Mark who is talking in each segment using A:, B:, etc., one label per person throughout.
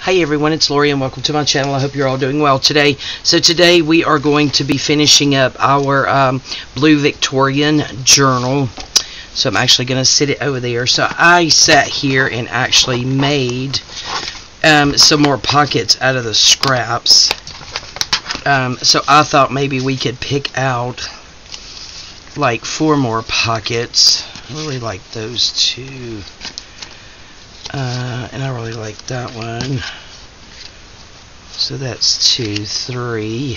A: Hey everyone, it's Lorie and welcome to my channel. I hope you're all doing well today. So today we are going to be finishing up our Blue Victorian journal. So I'm actually going to sit it over there. So I sat here and actually made some more pockets out of the scraps. So I thought maybe we could pick out like 4 more pockets. I really like those two. And I really like that one. So that's 2, 3,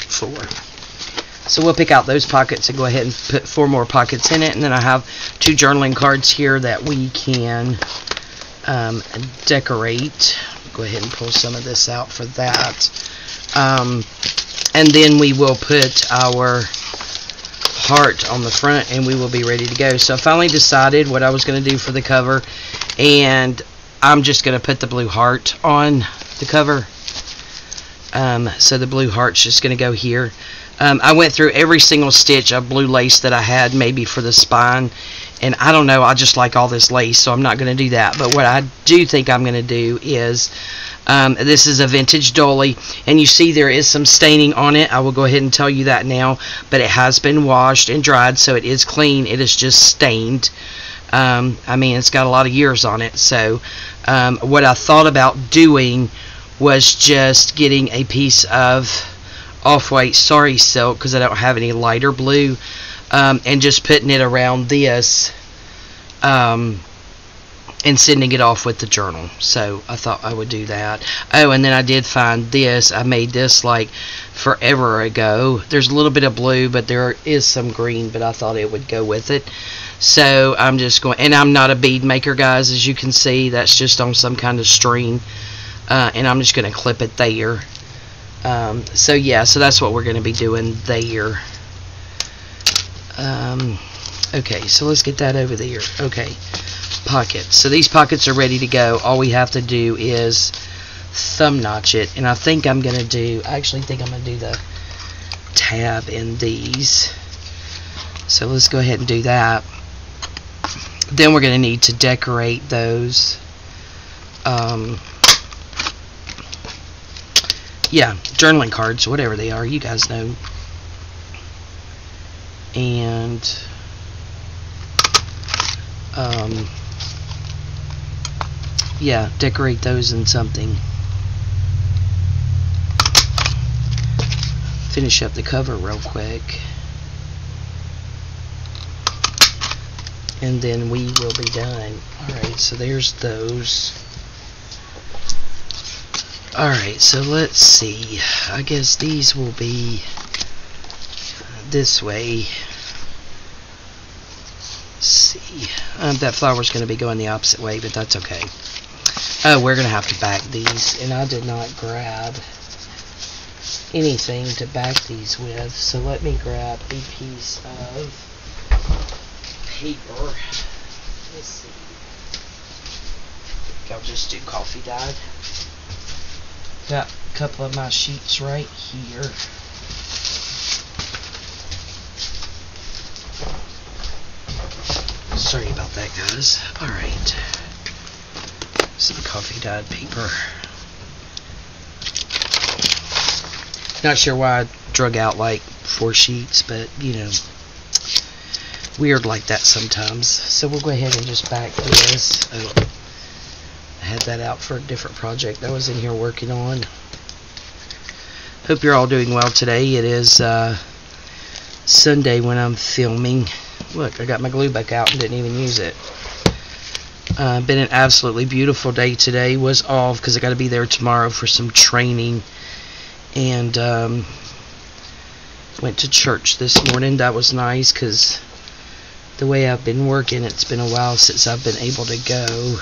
A: 4. So we'll pick out those pockets and go ahead and put 4 more pockets in it. And then I have 2 journaling cards here that we can decorate. Go ahead and pull some of this out for that. And then we will put our heart on the front and we will be ready to go. So I finally decided what I was going to do for the cover, and I'm just going to put the blue heart on the cover. So the blue heart's just going to go here. I went through every single stitch of blue lace that I had, maybe for the spine, and I don't know, I just like all this lace, so I'm not going to do that. But what I do think I'm going to do is this is a vintage dolly, and you see there is some staining on it. I will go ahead and tell you that now, but it has been washed and dried, so it is clean. It is just stained. I mean, it's got a lot of years on it. So what I thought about doing was just getting a piece of off-white sari silk, because I don't have any lighter blue, and just putting it around this and sending it off with the journal. So I thought I would do that. Oh, and then I did find this. I made this like forever ago. There's a little bit of blue, but there is some green, but I thought it would go with it. So I'm just going, and I'm not a bead maker, guys, as you can see. That's just on some kind of string, and I'm just going to clip it there. So yeah, so that's what we're going to be doing there. Okay, so let's get that over there. Okay, pockets. So these pockets are ready to go. All we have to do is thumb notch it, and I think I'm going to do, I actually think I'm going to do the tab in these. So let's go ahead and do that. Then we're going to need to decorate those. Yeah, journaling cards, whatever they are, you guys know. And yeah, decorate those in something. Finish up the cover real quick, and then we will be done. Alright, so there's those. Alright, so let's see. I guess these will be this way. Let's see. That flower's going to be going the opposite way, but that's okay. Oh, we're going to have to back these, and I did not grab anything to back these with, so let me grab a piece of paper. Let's see. I think I'll just do coffee dyed. Got a couple of my sheets right here. Sorry about that, guys. Alright. Some coffee dyed paper. Not sure why I drug out like 4 sheets, but you know, weird like that sometimes. So we'll go ahead and just back this. Oh, I had that out for a different project I was in here working on. Hope you're all doing well today. It is Sunday when I'm filming. Look, I got my glue back out and didn't even use it. Been an absolutely beautiful day today. Was off because I got to be there tomorrow for some training. And went to church this morning. That was nice because the way I've been working, it's been a while since I've been able to go.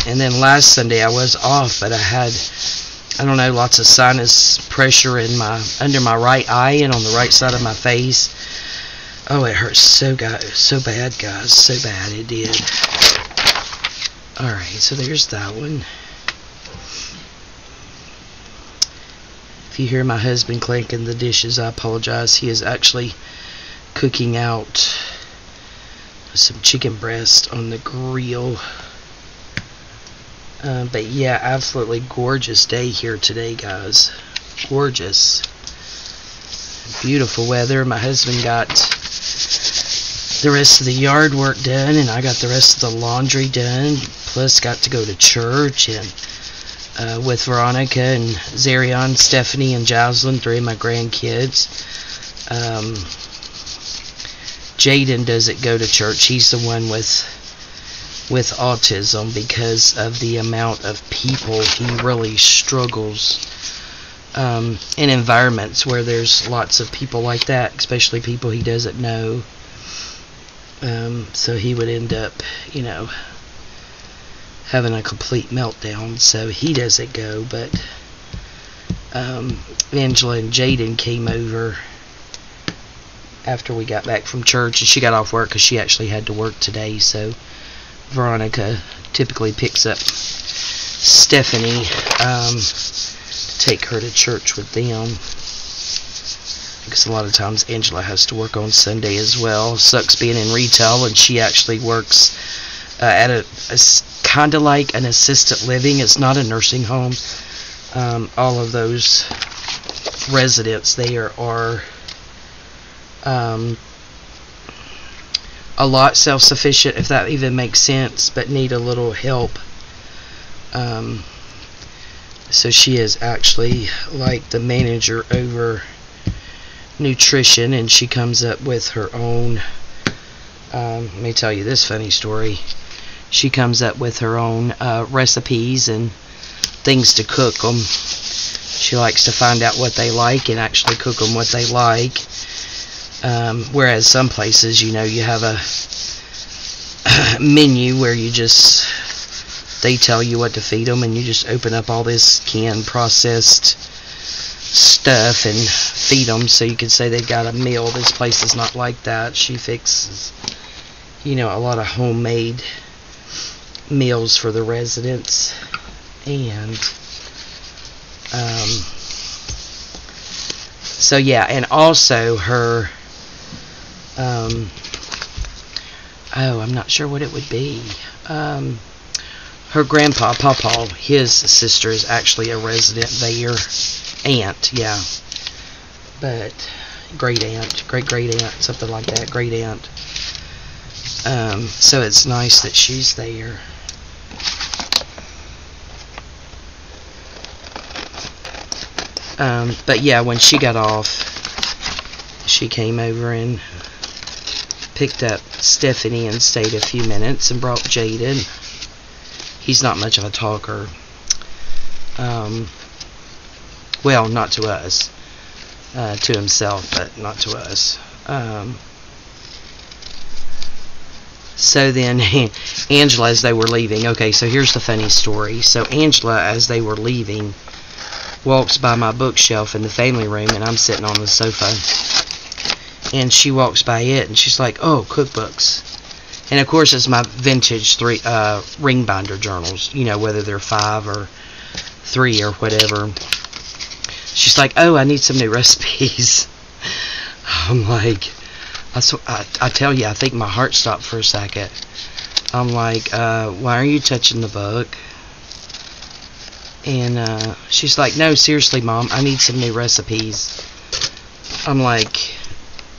A: And then last Sunday I was off, but I had, I don't know, lots of sinus pressure in under my right eye and on the right side of my face. Oh, it hurts so bad, guys, so bad it did. Alright, so there's that one. If you hear my husband clanking the dishes, I apologize. He is actually cooking out some chicken breast on the grill. But yeah, absolutely gorgeous day here today, guys. Gorgeous. Beautiful weather. My husband got the rest of the yard work done, and I got the rest of the laundry done. Plus, got to go to church and with Veronica and Zarion, Stephanie, and Jocelyn, 3 of my grandkids. Jaden doesn't go to church. He's the one with autism. Because of the amount of people, he really struggles in environments where there's lots of people like that, especially people he doesn't know. So he would end up, you know, having a complete meltdown. So he doesn't go. But Angela and Jaden came over after we got back from church, and she got off work because she actually had to work today. So Veronica typically picks up Stephanie to take her to church with them, because a lot of times Angela has to work on Sunday as well. Sucks being in retail, and she actually works at a kind of like an assisted living. It's not a nursing home. All of those residents there are a lot self-sufficient, if that even makes sense, but need a little help. So she is actually like the manager over nutrition, and she comes up with her own, let me tell you this funny story. She comes up with her own recipes and things to cook them. She likes to find out what they like and actually cook them what they like. Whereas some places, you know, you have a menu where you just, they tell you what to feed them, and you just open up all this canned processed stuff and feed them, so you could say they got a meal. This place is not like that. She fixes, you know, a lot of homemade meals for the residents. And so yeah, and also her I'm not sure what it would be. Her grandpa, Pawpaw, his sister is actually a resident there. Aunt, yeah. But great aunt, great aunt, something like that, great aunt. So it's nice that she's there. But yeah, when she got off, she came over and picked up Stephanie and stayed a few minutes and brought Jaden. He's not much of a talker. Well, not to us. To himself, but not to us. So then, Angela, as they were leaving, okay, so here's the funny story. So Angela, as they were leaving, walks by my bookshelf in the family room, and I'm sitting on the sofa, and she walks by it, and she's like, oh, cookbooks. And of course it's my vintage ring binder journals, you know, whether they're 5 or 3 or whatever. She's like, oh, I need some new recipes. I'm like, I tell you, I think my heart stopped for a second. I'm like, why are you touching the book? And she's like, no, seriously, Mom, I need some new recipes. I'm like,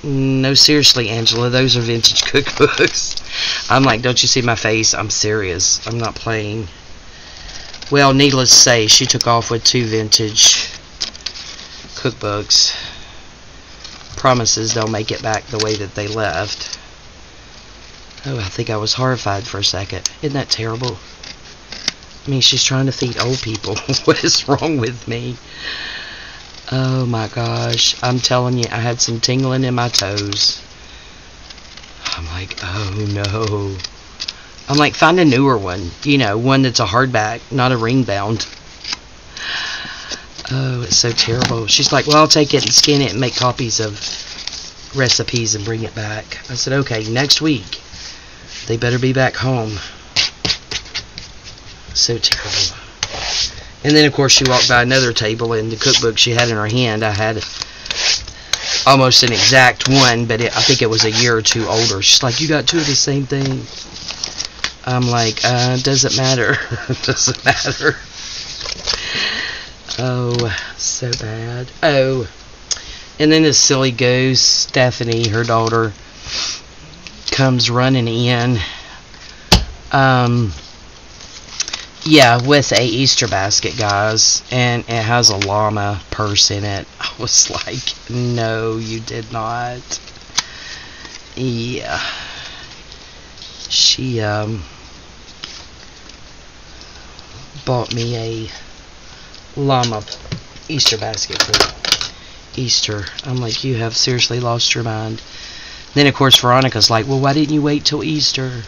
A: no, seriously, Angela, those are vintage cookbooks. I'm like, don't you see my face? I'm serious. I'm not playing. Well, needless to say, she took off with 2 vintage cookbooks. Promises they'll make it back the way that they left. Oh, I think I was horrified for a second. Isn't that terrible? I mean, she's trying to feed old people. What is wrong with me? Oh my gosh. I'm telling you, I had some tingling in my toes. I'm like, oh no. I'm like, find a newer one. You know, one that's a hardback, not a ring bound. Oh, it's so terrible. She's like, well, I'll take it and scan it and make copies of recipes and bring it back. I said, okay, next week. They better be back home. So terrible. And then, of course, she walked by another table, and the cookbook she had in her hand, I had almost an exact one, but I think it was a year or two older. She's like, you got two of the same thing. I'm like, doesn't matter. Doesn't matter. Oh, so bad. Oh, and then this silly goose, Stephanie, her daughter, comes running in. Yeah, with a Easter basket, guys, and it has a llama purse in it. I was like, no, you did not. Yeah. She, bought me a llama Easter basket for Easter. I'm like, you have seriously lost your mind. Then, of course, Veronica's like, well, why didn't you wait till Easter?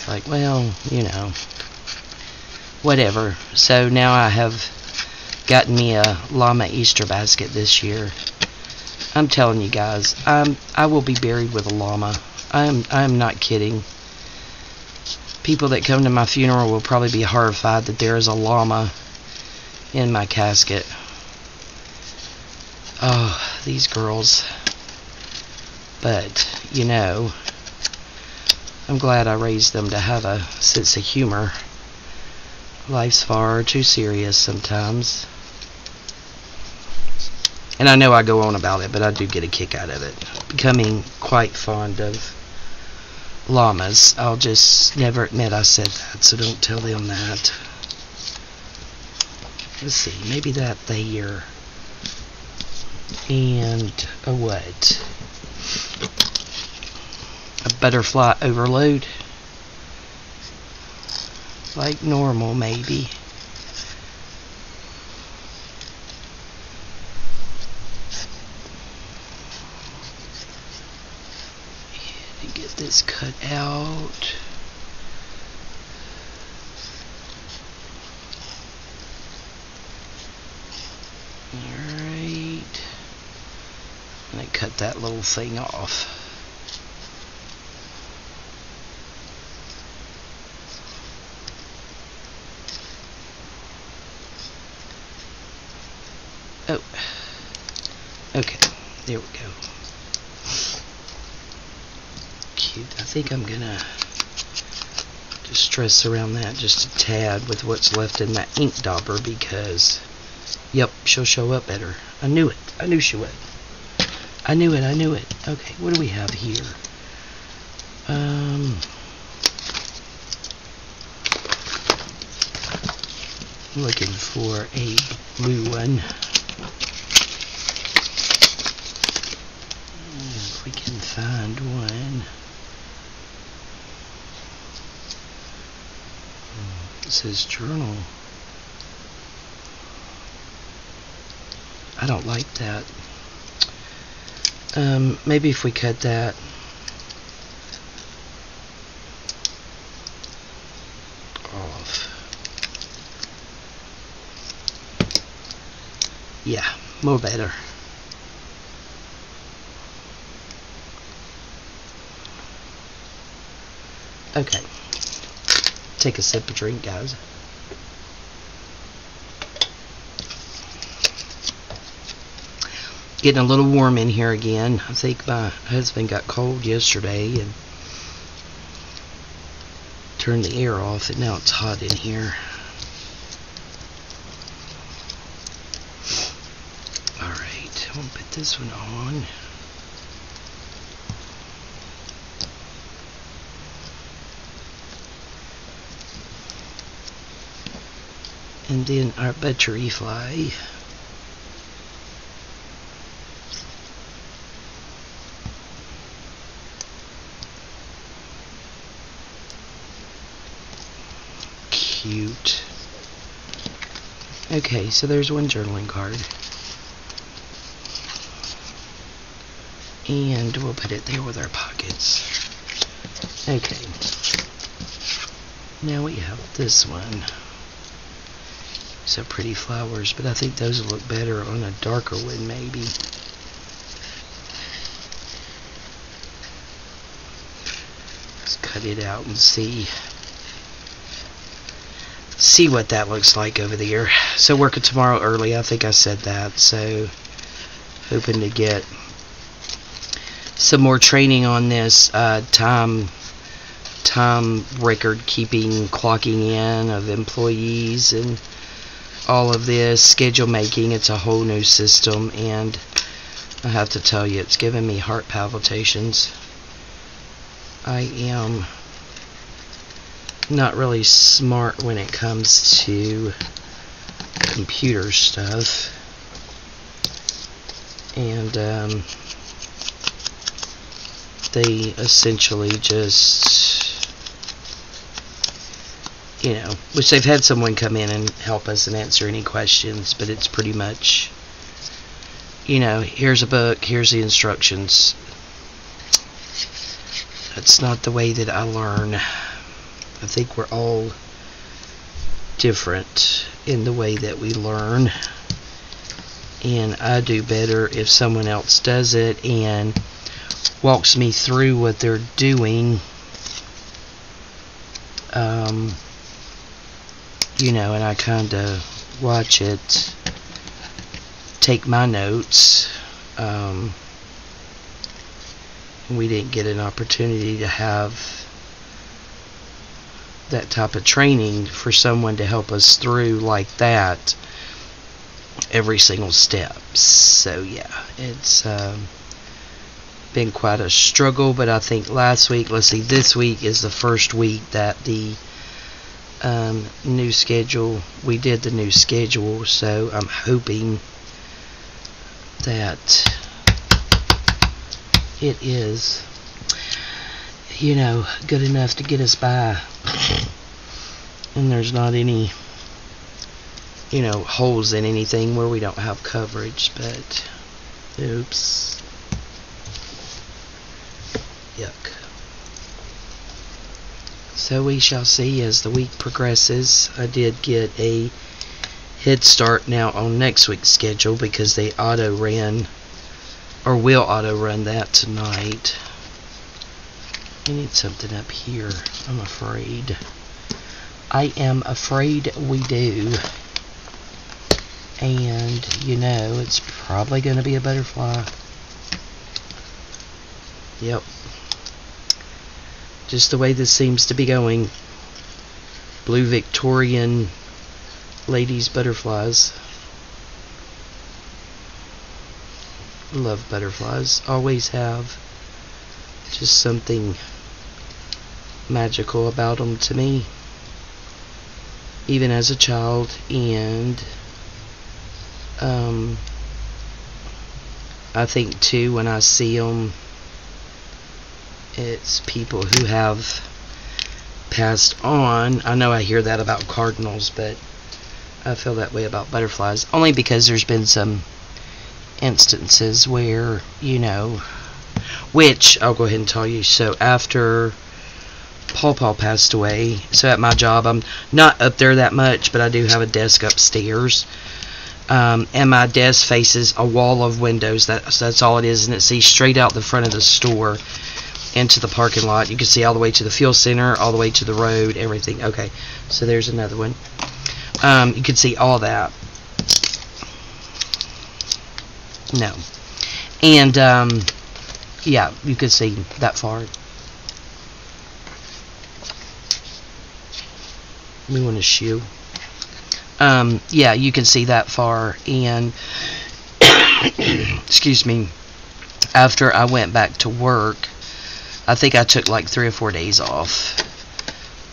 A: Like, well, you know, whatever. So now I have gotten me a llama Easter basket this year. I'm telling you guys, I will be buried with a llama. I'm not kidding. People that come to my funeral will probably be horrified that there is a llama in my casket. Oh, these girls. But, you know, I'm glad I raised them to have a sense of humor. Life's far too serious sometimes. And I know I go on about it, but I do get a kick out of it. Becoming quite fond of llamas. I'll just never admit I said that, so don't tell them that. Let's see, maybe that there. And a what? A butterfly overload. Like normal, maybe. And get this cut out. Alright. And I cut that little thing off. Oh, okay, there we go. Cute. I think I'm gonna distress around that just a tad with what's left in that ink dauber because, yep, she'll show up better. I knew it. I knew she would. I knew it. I knew it. Okay, what do we have here? Looking for a blue one. If we can find one. It says journal. I don't like that. Maybe if we cut that. Off. Yeah, more better. Okay. Take a sip of drink, guys. Getting a little warm in here again. I think my husband got cold yesterday and turned the air off, and now it's hot in here. Alright, I'm going to put this one on. And then our butterfly. Cute. Okay, so there's one journaling card. And we'll put it there with our pockets. Okay. Now we have this one. So pretty flowers, but I think those will look better on a darker one, maybe. Let's cut it out and see what that looks like over there. So working tomorrow early, I think I said that. So hoping to get some more training on this time record keeping, clocking in of employees and all of this schedule making. It's a whole new system, and I have to tell you, it's giving me heart palpitations. I am not really smart when it comes to computer stuff, and they essentially just, you know, which they've had someone come in and help us and answer any questions, but it's pretty much, you know, here's a book, here's the instructions. That's not the way that I learn. I think we're all different in the way that we learn, and I do better if someone else does it and walks me through what they're doing, you know, and I kind of watch it, take my notes. We didn't get an opportunity to have that type of training for someone to help us through like that every single step. So yeah, it's been quite a struggle, but I think last week, let's see, this week is the first week that the new schedule, we did the new schedule, so I'm hoping that it is, you know, good enough to get us by, and there's not any, you know, holes in anything where we don't have coverage. But oops, yuck. So we shall see as the week progresses. I did get a head start now on next week's schedule because they auto ran, or will auto run that tonight. I need something up here, I'm afraid. I am afraid we do. And, you know, it's probably going to be a butterfly. Yep. Just the way this seems to be going. Blue Victorian ladies butterflies. Love butterflies. Always have. Just something magical about them to me. Even as a child. And I think too, when I see them, it's people who have passed on. I know I hear that about cardinals, but I feel that way about butterflies, only because there's been some instances where, you know, which I'll go ahead and tell you. So after Paul passed away, so at my job, I'm not up there that much, but I do have a desk upstairs, and my desk faces a wall of windows. That's all it is, and it sees straight out the front of the store into the parking lot. You can see all the way to the fuel center, all the way to the road, everything. Okay, so there's another one. You can see all that. No. And yeah, you can see that far. We want a shoe. Yeah, you can see that far. And excuse me, after I went back to work, I think I took like 3 or 4 days off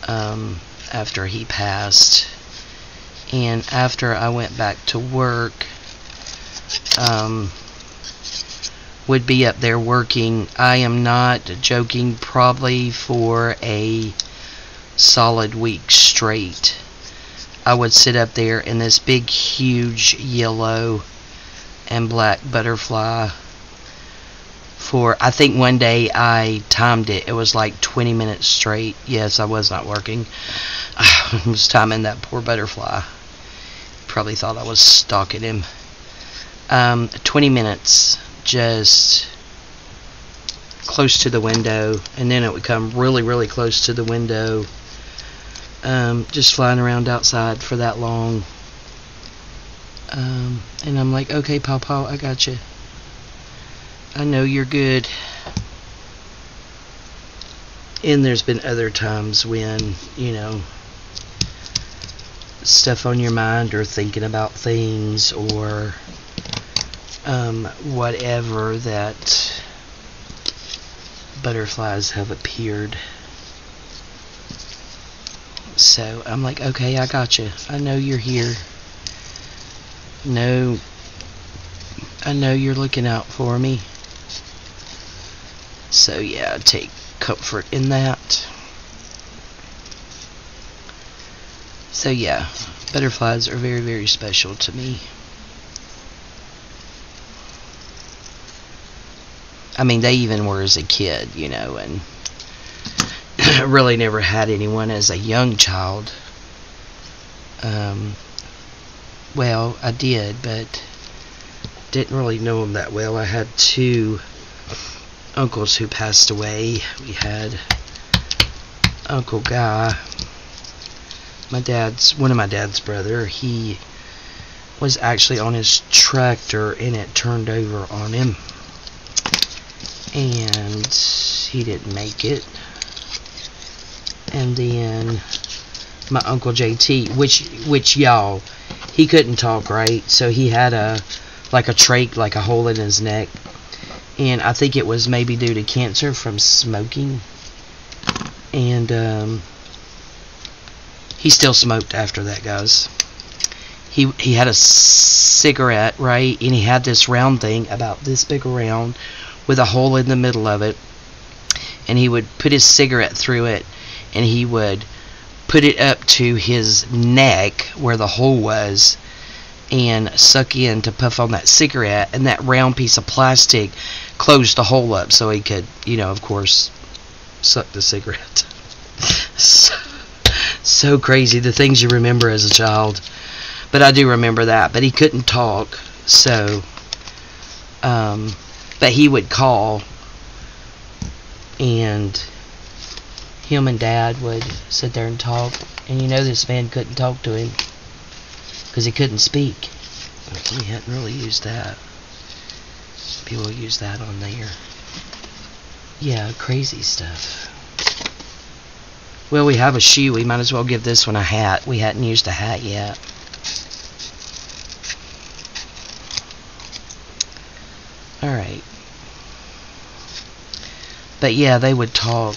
A: after he passed. And after I went back to work, would be up there working, I am not joking, probably for a solid week straight. I would sit up there in this big, huge yellow and black butterfly for, I think one day I timed it. It was like 20 minutes straight. Yes, I was not working. I was timing that poor butterfly. Probably thought I was stalking him. 20 minutes just close to the window, and then it would come really, really close to the window. Just flying around outside for that long. And I'm like, okay, Paw, I got you. I know you're good. And there's been other times when, you know, stuff on your mind or thinking about things or whatever, that butterflies have appeared. So I'm like, okay, I got you. I know you're here. No, I know you're looking out for me. So yeah, take comfort in that. So yeah, butterflies are very, very special to me. I mean, they even were as a kid, you know, and really never had anyone as a young child. Well, I did, but didn't really know them that well. I had 2 uncles who passed away. We had Uncle Guy, one of my dad's brother. He was actually on his tractor and it turned over on him, and he didn't make it. And then my Uncle JT, which y'all, he couldn't talk right, so he had a trach, like a hole in his neck, and I think it was maybe due to cancer from smoking. And he still smoked after that, guys. He had a cigarette, right, and he had this round thing about this big around with a hole in the middle of it, and he would put his cigarette through it, and he would put it up to his neck where the hole was and suck in to puff on that cigarette, and that round piece of plastic closed the hole up so he could, you know, of course, suck the cigarette. So crazy, the things you remember as a child. But I do remember that. But he couldn't talk, so but he would call, and him and Dad would sit there and talk, and you know this man couldn't talk to him because he couldn't speak. We hadn't really used that. People use that on there. Yeah, crazy stuff. Well, we have a shoe. We might as well give this one a hat. We hadn't used a hat yet. Alright. But yeah, they would talk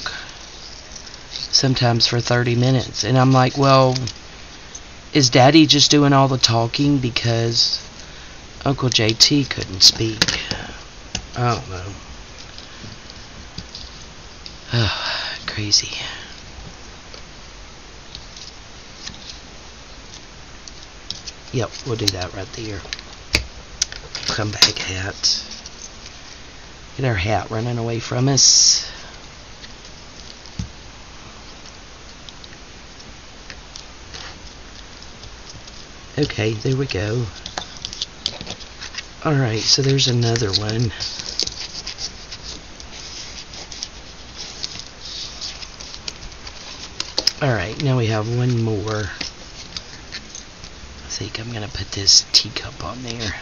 A: sometimes for 30 minutes. And I'm like, well, is Daddy just doing all the talking because Uncle JT couldn't speak? I don't know. Oh, crazy. Yep, we'll do that right there. Come back, hat. Get our hat running away from us. Okay, there we go. Alright, so there's another one. Alright, now we have one more. I think I'm going to put this teacup on there.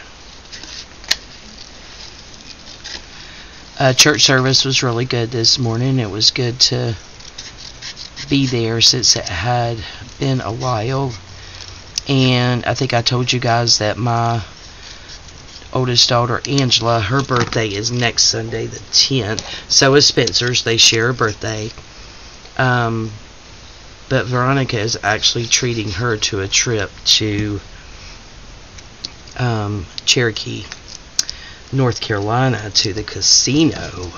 A: Church service was really good this morning. It was good to be there since it had been a while. And I think I told you guys that my oldest daughter, Angela, her birthday is next Sunday, the 10th. So is Spencer's. They share a birthday. But Veronica is actually treating her to a trip to Cherokee, North Carolina, to the casino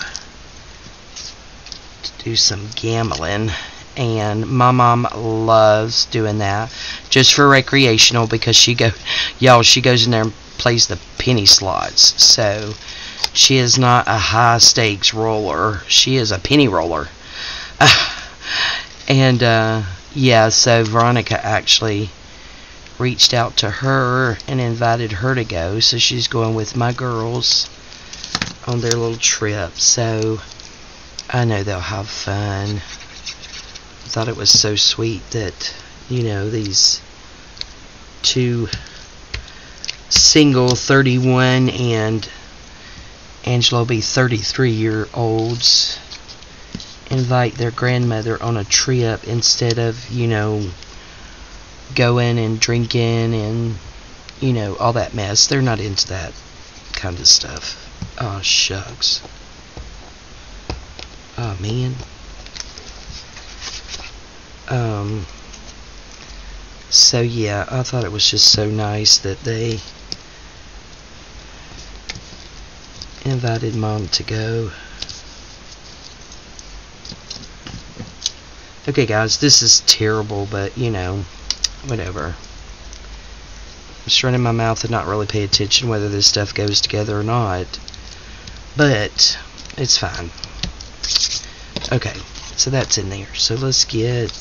A: to do some gambling. And my mom loves doing that just for recreational, because she goes in there and plays the penny slots. So she is not a high stakes roller, she is a penny roller. And yeah, so Veronica actually reached out to her and invited her to go, so she's going with my girls on their little trip. So I know they'll have fun. I thought it was so sweet that, you know, these two single 31 and Angelo B. 33-year-olds invite their grandmother on a trip instead of, you know, going and drinking and, you know, all that mess. They're not into that kind of stuff. Oh, shucks. Oh, man. So, yeah, I thought it was just so nice that they invited Mom to go. Okay, guys, this is terrible, but, you know, whatever. I'm just running my mouth and not really pay attention whether this stuff goes together or not. But, it's fine. Okay, so that's in there. So let's get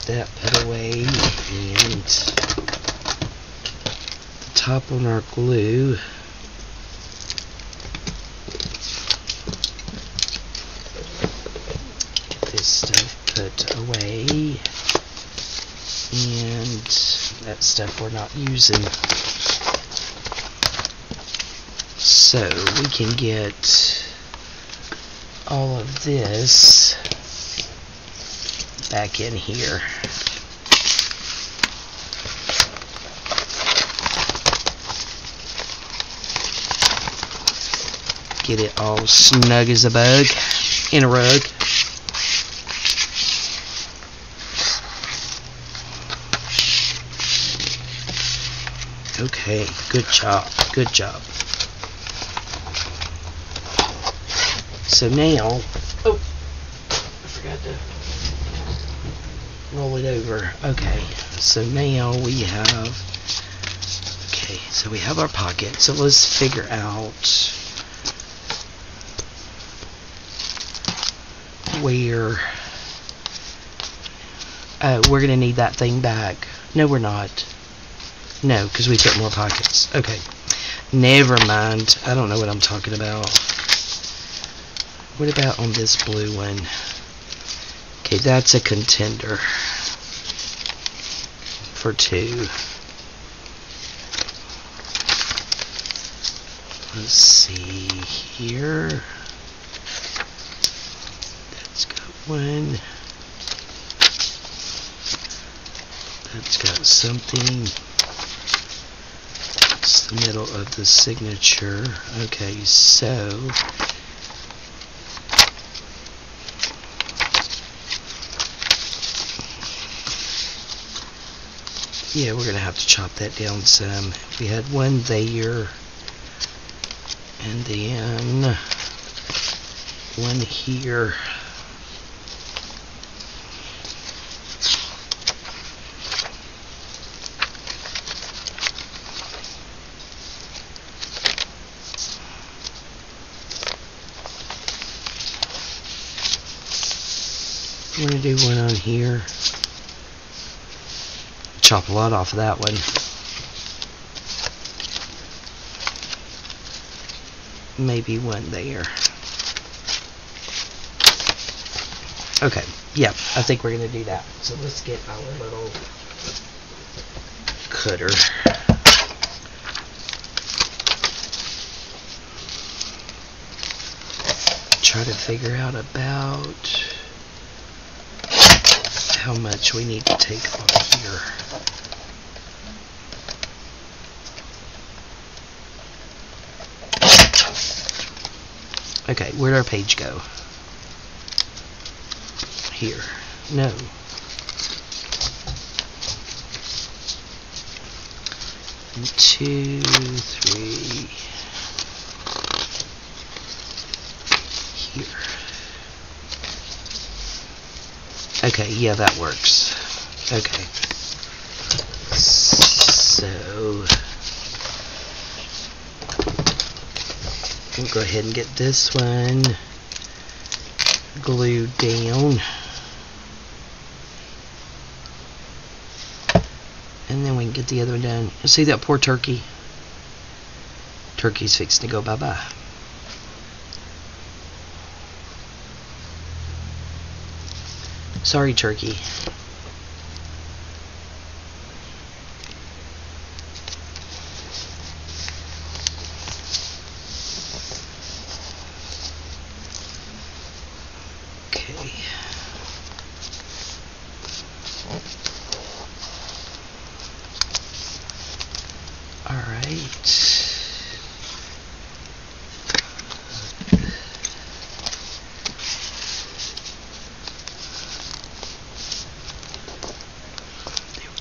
A: that put away, and the top on our glue. Get this stuff put away, and that stuff we're not using. So we can get all of this back in here. Get it all snug as a bug in a rug. Okay, good job, good job. So now, oh, I forgot to roll it over. Okay, so now we have, okay, so we have our pocket. So let's figure out where, we're going to need that thing back. No, we're not. No, because we took more pockets. Okay, never mind. I don't know what I'm talking about. What about on this blue one? Okay, that's a contender for 2. Let's see here. That's got 1. That's got something. It's the middle of the signature. Okay, so yeah, we're gonna have to chop that down some. We had 1 there, and then 1 here. We're gonna do 1 on here. Chop a lot off of that one. Maybe 1 there. Okay, yeah, I think we're gonna do that. So let's get our little cutter. Try to figure out about how much we need to take off here. Okay, where'd our page go? Here. No. 2, 3. Here. Okay, yeah, that works. Okay. So we'll go ahead and get this one glued down. And then we can get the other one done. You see that poor turkey? Turkey's fixing to go bye-bye. Sorry, turkey.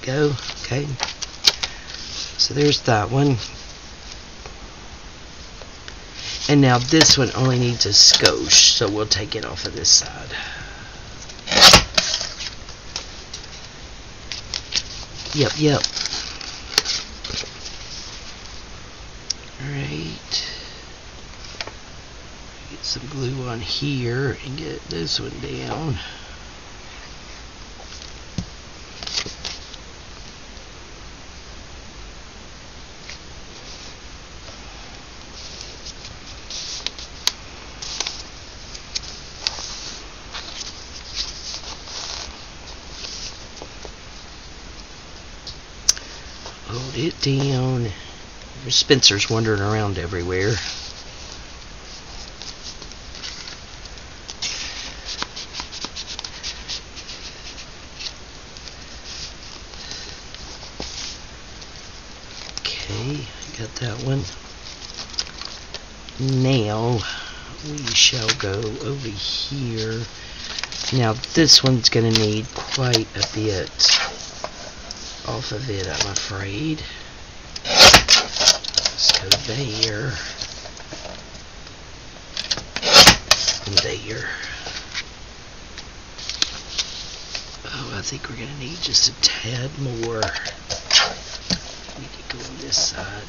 A: go. Okay. So there's that one. And now this one only needs a skosh, so we'll take it off of this side. Yep. Alright. Get some glue on here and get this one down. Hold it down. There's Spencer's wandering around everywhere. Okay, got that one. Now we shall go over here. Now this one's going to need quite a bit off of it, I'm afraid. Let's go there. And there. Oh, I think we're going to need just a tad more. We could go on this side.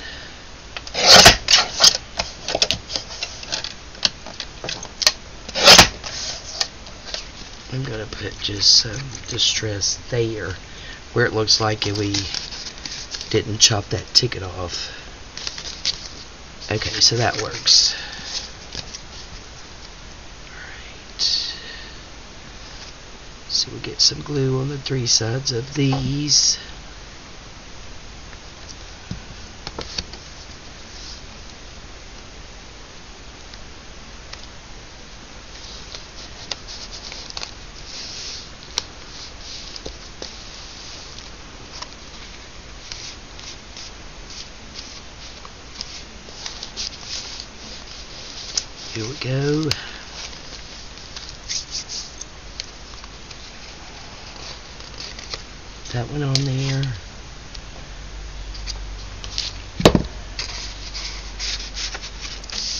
A: I'm going to put just some distress there, where it looks like we didn't chop that ticket off. Okay, so that works. Alright. So we'll get some glue on the 3 sides of these. Here we go. That one on there.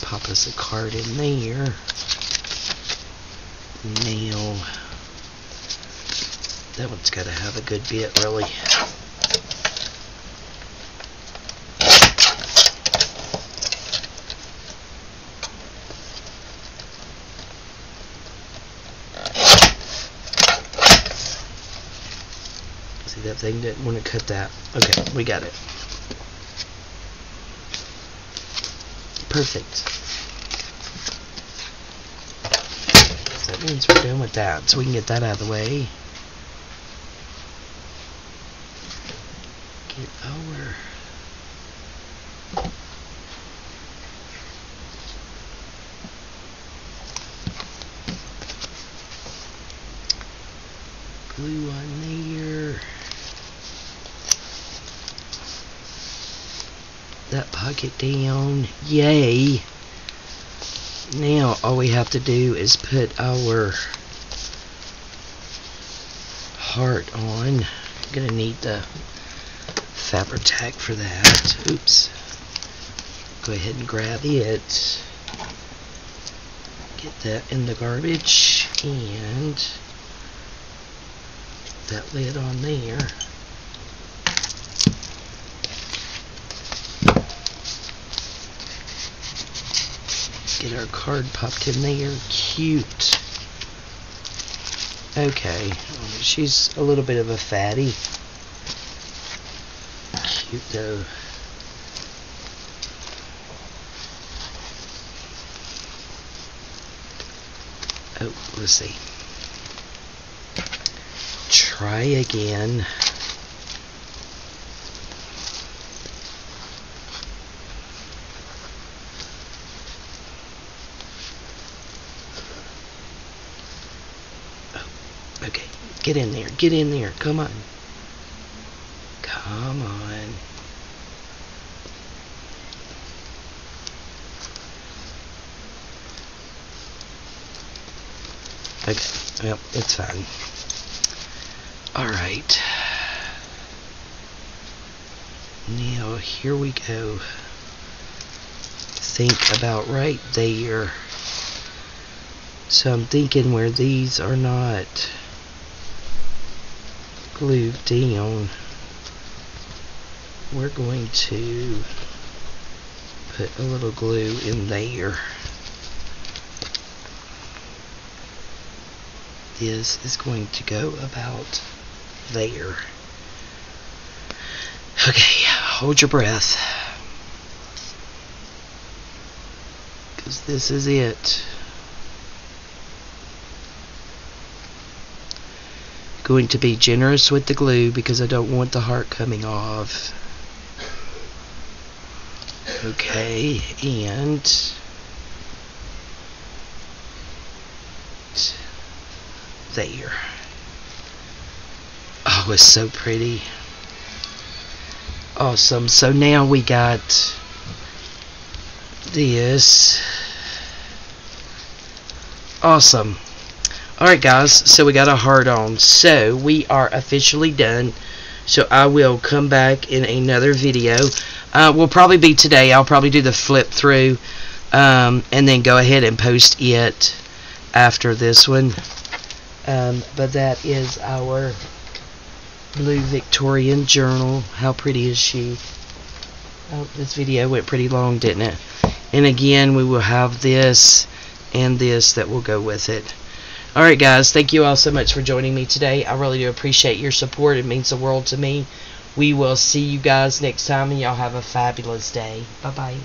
A: Pop us a card in there. Now, that one's got to have a good bit, really. That thing didn't want to cut that. Okay, we got it. Perfect. So that means we're done with that, so we can get that out of the way. Get our glue on there. That pocket down. Yay. Now all we have to do is put our heart on. I'm gonna need the fabric tag for that. Oops. Go ahead and grab it. Get that in the garbage and that lid on there. Get our card popped in there. Cute. Okay. She's a little bit of a fatty. Cute though. Oh, let's see. Try again. Okay, get in there, come on. Come on. Okay, well, it's fine. Alright. Now here we go. Think about right there. So I'm thinking where these are not glued down, we're going to put a little glue in there. This is going to go about there. Okay, hold your breath, because this is it. Going to be generous with the glue because I don't want the heart coming off. Okay, and there. Oh, it's so pretty. Awesome. So now we got this. Awesome. Alright guys, so we got a heart on. So we are officially done. So I will come back in another video. Will probably be today. I'll probably do the flip through and then go ahead and post it after this one. But that is our Blue Victorian journal. How pretty is she? Oh, this video went pretty long, didn't it? And again, we will have this and this that will go with it. Alright guys, thank you all so much for joining me today. I really do appreciate your support. It means the world to me. We will see you guys next time, and y'all have a fabulous day. Bye-bye.